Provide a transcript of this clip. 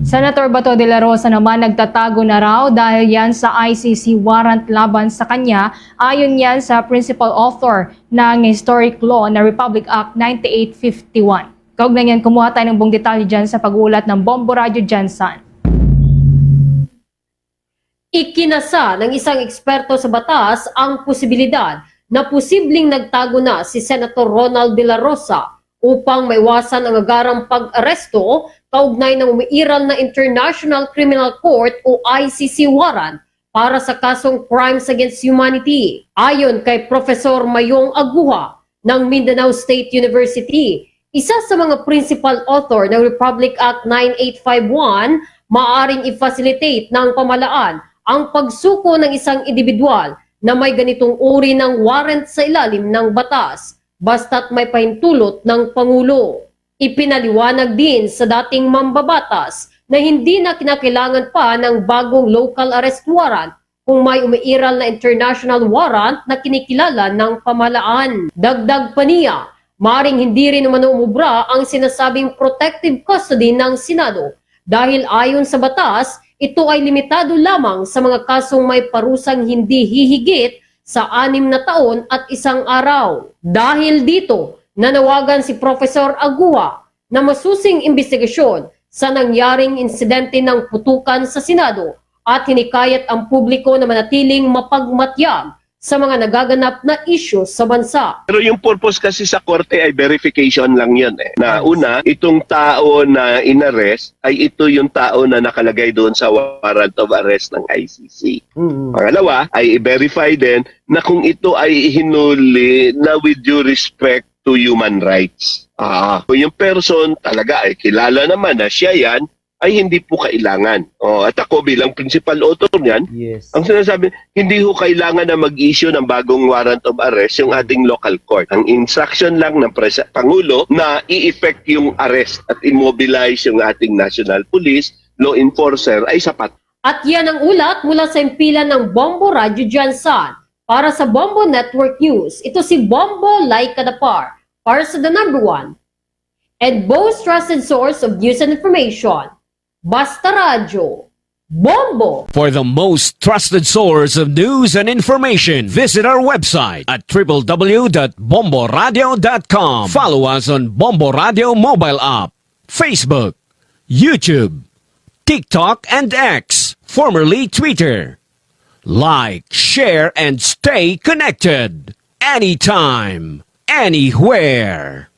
Senator Bato de la Rosa naman nagtatago na raw dahil yan sa ICC warrant laban sa kanya ayon yan sa principal author ng historic law na Republic Act 9851. Kaugnay yan, kumuha tayo ng buong detalye dyan sa pag-uulat ng Bombo Radio Jansan. Ikinasa ng isang eksperto sa batas ang posibilidad na posibleng nagtago na si Senator Ronald de la Rosa upang maiwasan ang agarang pag-aresto kaugnay ng umiiral na International Criminal Court o ICC warrant para sa kasong Crimes Against Humanity. Ayon kay Professor Mayong Aguha ng Mindanao State University, isa sa mga principal author ng Republic Act 9851, maaaring i-facilitate ng pamahalaan ang pagsuko ng isang individual na may ganitong uri ng warrant sa ilalim ng batas, basta't may pahintulot ng Pangulo. Ipinaliwanag din sa dating mambabatas na hindi na kinakailangan pa ng bagong local arrest warrant kung may umiiral na international warrant na kinikilala ng pamahalaan. Dagdag pa niya, maring hindi rin naman umubra ang sinasabing protective custody ng Senado dahil ayon sa batas, ito ay limitado lamang sa mga kasong may parusang hindi hihigit sa 6 na taon at 1 araw. Dahil dito, nanawagan si Professor Aguha na masusing investigasyon sa nangyaring insidente ng putukan sa Senado at hinikayat ang publiko na manatiling mapagmatyag sa mga nagaganap na isyu sa bansa. Pero yung purpose kasi sa korte ay verification lang yun eh. Na una, itong tao na inarrest ay ito yung tao na nakalagay doon sa warrant of arrest ng ICC. Pangalawa, ay i-verify din na kung ito ay hinuli na with due respect to human rights. Kung yung person talaga ay kilala naman na siya yan, ay hindi po kailangan. At ako bilang principal author niyan, ang sinasabi, hindi ho kailangan na mag-issue ng bagong warrant of arrest yung ating local court. Ang instruction lang ng Pangulo na i-effect yung arrest at immobilize yung ating national police, law enforcer ay sapat. At yan ang ulat mula sa impilan ng Bombo Radio Jansan. Para sa Bombo Network News, ito si Bombo Laika Dapar para sa the number 1 and most trusted source of news and information, Basta Radio, Bombo! For the most trusted source of news and information, visit our website at www.bomboradio.com. Follow us on Bombo Radio mobile app, Facebook, YouTube, TikTok, and X, formerly Twitter. Like, share, and stay connected. Anytime, anywhere.